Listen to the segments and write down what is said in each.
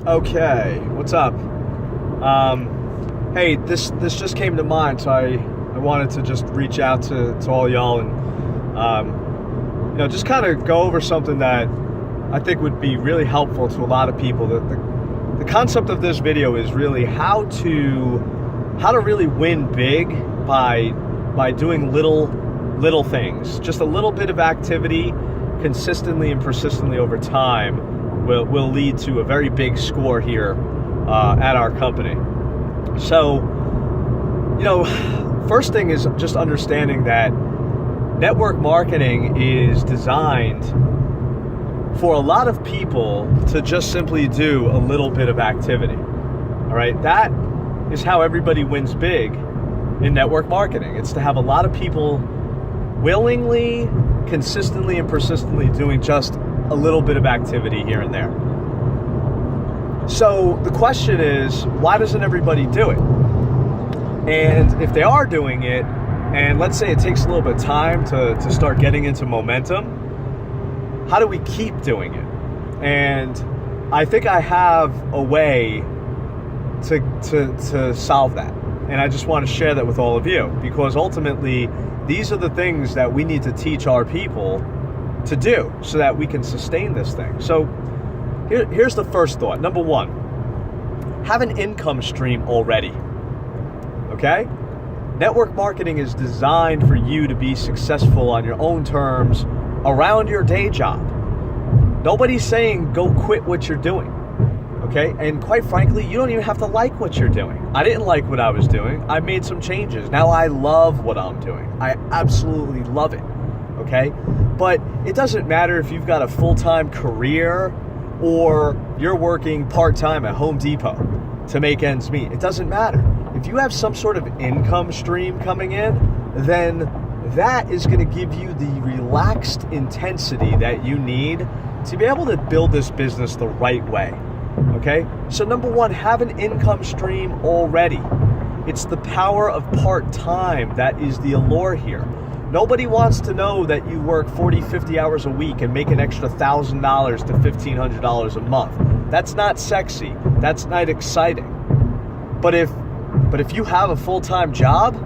Okay, what's up? Hey, this just came to mind, so I wanted to just reach out to all y'all and just kind of go over something that I think would be really helpful to a lot of people. The concept of this video is really how to really win big by doing little things. Just a little bit of activity consistently and persistently over time will lead to a very big score here at our company. So, first thing is just understanding that network marketing is designed for a lot of people to just simply do a little bit of activity. All right, that is how everybody wins big in network marketing. It's to have a lot of people willingly, consistently, and persistently doing just a little bit of activity here and there. So the question is, why doesn't everybody do it? And if they are doing it, and let's say it takes a little bit of time to start getting into momentum, how do we keep doing it? And I think I have a way to solve that. And I just want to share that with all of you, because ultimately, these are the things that we need to teach our people to do so that we can sustain this thing. So here's the first thought. Number one, have an income stream already. Okay? Network marketing is designed for you to be successful on your own terms around your day job. Nobody's saying go quit what you're doing. Okay? And quite frankly, you don't even have to like what you're doing. I didn't like what I was doing. I made some changes. Now I love what I'm doing. I absolutely love it. Okay? But it doesn't matter if you've got a full-time career or you're working part-time at Home Depot to make ends meet. It doesn't matter. If you have some sort of income stream coming in, then that is going to give you the relaxed intensity that you need to be able to build this business the right way. Okay? So number one, have an income stream already. It's the power of part-time that is the allure here. Nobody wants to know that you work 40, 50 hours a week and make an extra $1,000 to $1,500 a month. That's not sexy. That's not exciting. But if you have a full-time job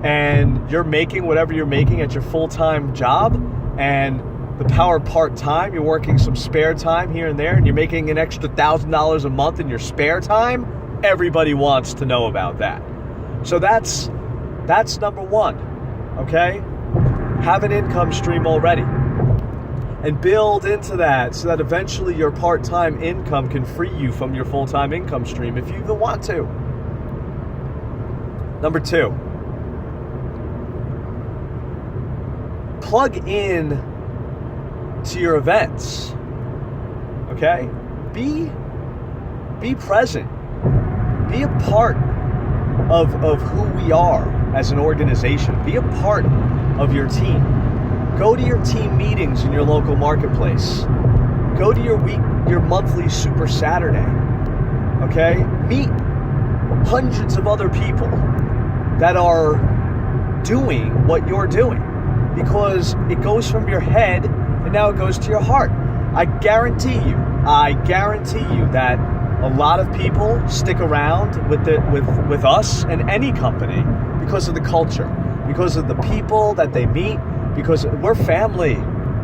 and you're making whatever you're making at your full-time job, and the power of part-time, you're working some spare time here and there, and you're making an extra $1,000 a month in your spare time, everybody wants to know about that. So that's number one, okay? Have an income stream already and build into that so that eventually your part-time income can free you from your full-time income stream if you even want to. Number two, plug in to your events, okay? Be present. Be a part of who we are as an organization. Be a part of your team. Go to your team meetings in your local marketplace. Go to your monthly Super Saturday, okay? Meet hundreds of other people that are doing what you're doing, because it goes from your head and now it goes to your heart. I guarantee you that a lot of people stick around with us and any company because of the culture, because of the people that they meet, because we're family.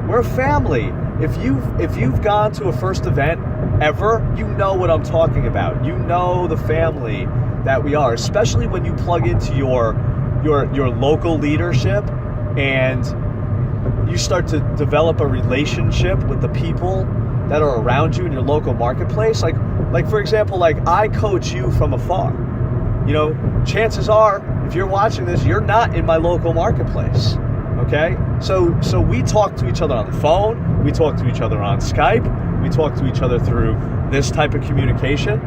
We're family. If you've gone to a first event ever, you know what I'm talking about. You know the family that we are, especially when you plug into your local leadership and you start to develop a relationship with the people that are around you in your local marketplace. Like for example, like I coach you from afar. Chances are, if you're watching this, you're not in my local marketplace. Okay? So we talk to each other on the phone, we talk to each other on Skype, we talk to each other through this type of communication.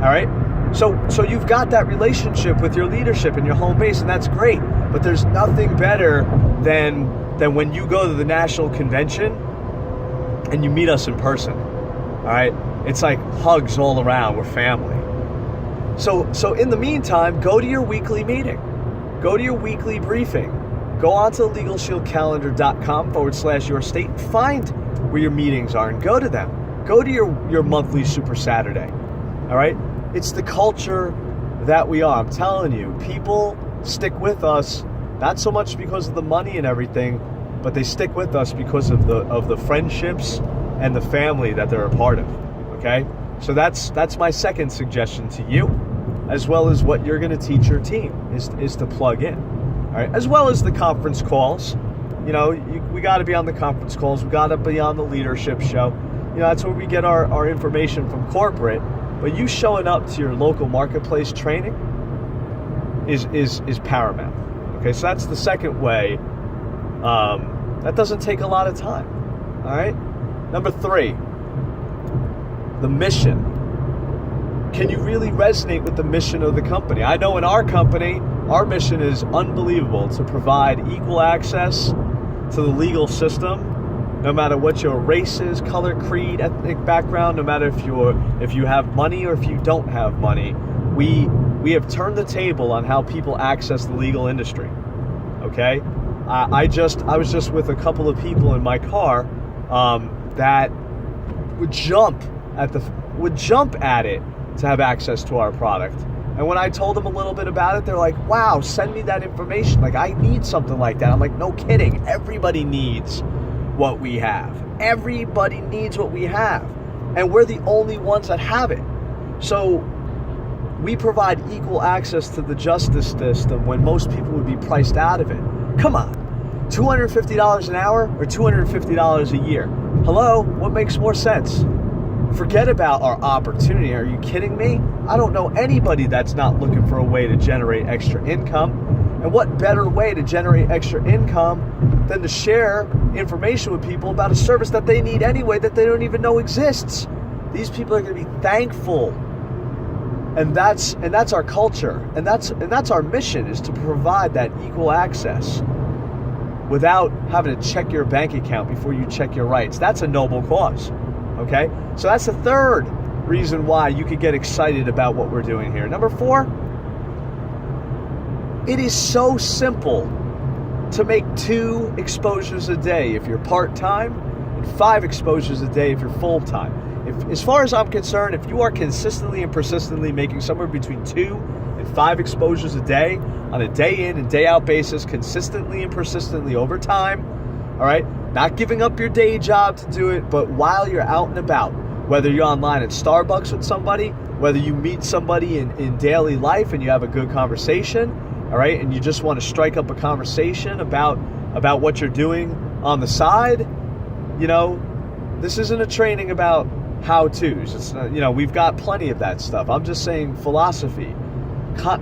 All right? So you've got that relationship with your leadership and your home base, and that's great. But there's nothing better than when you go to the national convention and you meet us in person. All right? It's like hugs all around. We're family. So in the meantime, go to your weekly meeting. Go to your weekly briefing. Go on to legalshieldcalendar.com/your state and find where your meetings are and go to them. Go to your monthly Super Saturday. All right? It's the culture that we are. I'm telling you, people stick with us not so much because of the money and everything, but they stick with us because of the friendships and the family that they're a part of. Okay? So that's my second suggestion to you, as well as what you're going to teach your team is to plug in. All right? As well as the conference calls. You know, we got to be on the conference calls. We got to be on the leadership show. You know, that's where we get our information from corporate. But you showing up to your local marketplace training is paramount. Okay, so that's the second way. That doesn't take a lot of time. All right. Number 3, the mission. Can you really resonate with the mission of the company? I know in our company, our mission is unbelievable, to provide equal access to the legal system, no matter what your race is, color, creed, ethnic background, no matter if you have money or if you don't have money. We have turned the table on how people access the legal industry. Okay? I was just with a couple of people in my car that would jump at it to have access to our product. And when I told them a little bit about it, they're like, wow, send me that information. Like, I need something like that. I'm like, no kidding. Everybody needs what we have. Everybody needs what we have. And we're the only ones that have it. So we provide equal access to the justice system when most people would be priced out of it. Come on. $250 an hour or $250 a year? Hello? What makes more sense? Forget about our opportunity. Are you kidding me? I don't know anybody that's not looking for a way to generate extra income. And what better way to generate extra income than to share information with people about a service that they need anyway that they don't even know exists? These people are going to be thankful. And that's our culture. And that's our mission, is to provide that equal access without having to check your bank account before you check your rights. That's a noble cause. Okay? So that's the third reason why you could get excited about what we're doing here. Number 4, it is so simple to make 2 exposures a day if you're part-time and 5 exposures a day if you're full-time. As far as I'm concerned, if you are consistently and persistently making somewhere between 2 and 5 exposures a day on a day in and day out basis, consistently and persistently over time, all right, not giving up your day job to do it, but while you're out and about, whether you're online at Starbucks with somebody, whether you meet somebody in daily life and you have a good conversation, all right, and you just want to strike up a conversation about what you're doing on the side, you know, this isn't a training about how-tos. It's not, you know, we've got plenty of that stuff. I'm just saying philosophy.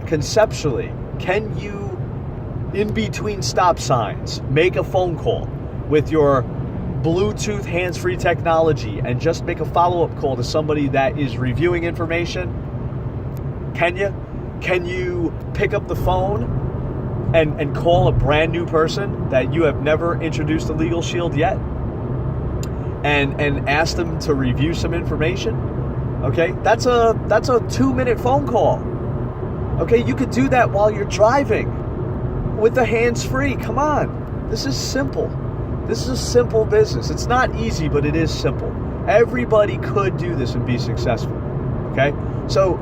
Conceptually, can you, in between stop signs, make a phone call with your Bluetooth hands-free technology and just make a follow-up call to somebody that is reviewing information? Can you? Can you pick up the phone and call a brand new person that you have never introduced to Legal Shield yet and ask them to review some information? Okay, that's a 2-minute phone call. Okay, you could do that while you're driving with the hands-free. Come on, this is simple. This is a simple business. It's not easy, but it is simple. Everybody could do this and be successful. Okay, so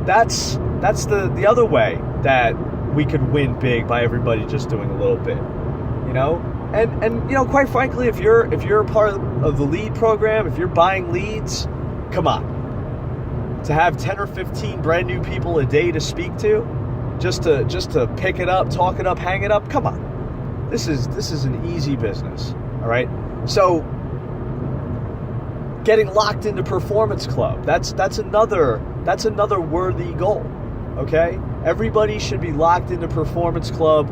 that's the other way that we could win big, by everybody just doing a little bit, you know. And you know, quite frankly, if you're a part of the lead program, if you're buying leads, come on, to have 10 or 15 brand new people a day to speak to, just to pick it up, talk it up, hang it up, come on. This is an easy business, all right? So getting locked into Performance Club, that's another worthy goal, okay? Everybody should be locked into Performance Club,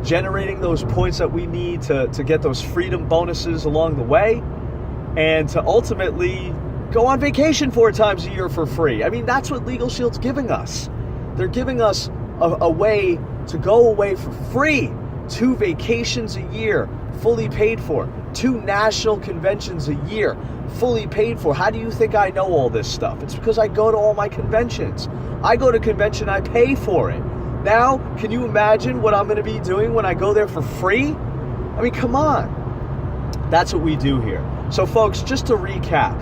generating those points that we need to get those freedom bonuses along the way, and to ultimately go on vacation 4 times a year for free. I mean, that's what Legal Shield's giving us. They're giving us a way to go away for free. 2 vacations a year, fully paid for. 2 national conventions a year, fully paid for. How do you think I know all this stuff? It's because I go to all my conventions. I go to convention, I pay for it. Now, can you imagine what I'm going to be doing when I go there for free? I mean, come on. That's what we do here. So folks, just to recap,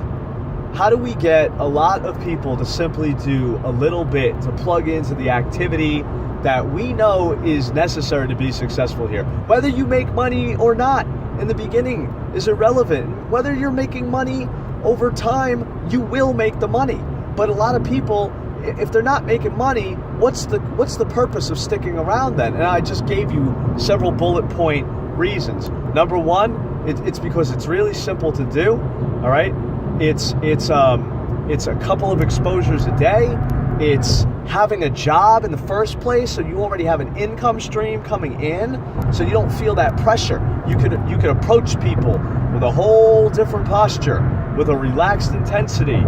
how do we get a lot of people to simply do a little bit to plug into the activity that we know is necessary to be successful here? Whether you make money or not in the beginning is irrelevant. Whether you're making money over time, you will make the money. But a lot of people, if they're not making money, what's the purpose of sticking around then? And I just gave you several bullet point reasons. Number one, it's because it's really simple to do. All right, it's a couple of exposures a day. It's having a job in the first place, so you already have an income stream coming in, so you don't feel that pressure. You could approach people with a whole different posture, with a relaxed intensity.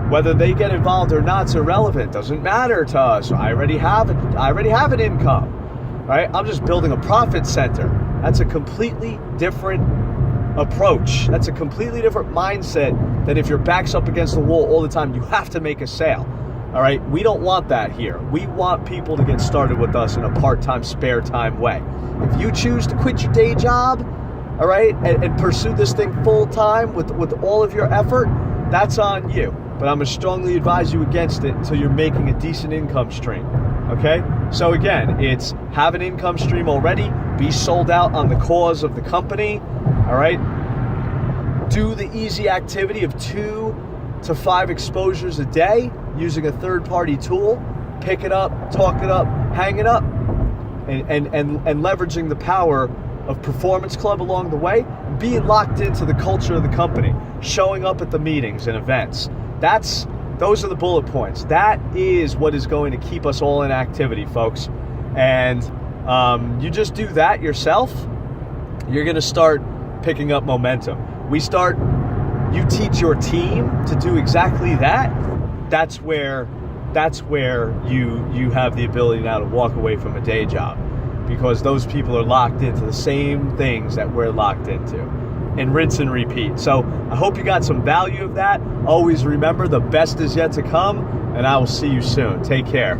Whether they get involved or not is irrelevant. Doesn't matter to us. I already have an income, right? I'm just building a profit center. That's a completely different approach. That's a completely different mindset than if your back's up against the wall all the time. You have to make a sale. All right, we don't want that here. We want people to get started with us in a part-time, spare time way. If you choose to quit your day job, all right, and pursue this thing full-time with all of your effort, that's on you. But I'm going to strongly advise you against it until you're making a decent income stream, okay? So again, it's have an income stream already, be sold out on the cause of the company, all right? Do the easy activity of 2 to 5 exposures a day using a third-party tool. Pick it up, talk it up, hang it up, and leveraging the power of Performance Club along the way, being locked into the culture of the company, showing up at the meetings and events. Those are the bullet points. That is what is going to keep us all in activity, folks. And you just do that yourself, you're going to start picking up momentum. You teach your team to do exactly that. That's where you have the ability now to walk away from a day job, because those people are locked into the same things that we're locked into, and rinse and repeat. So I hope you got some value of that. Always remember, the best is yet to come, and I will see you soon. Take care.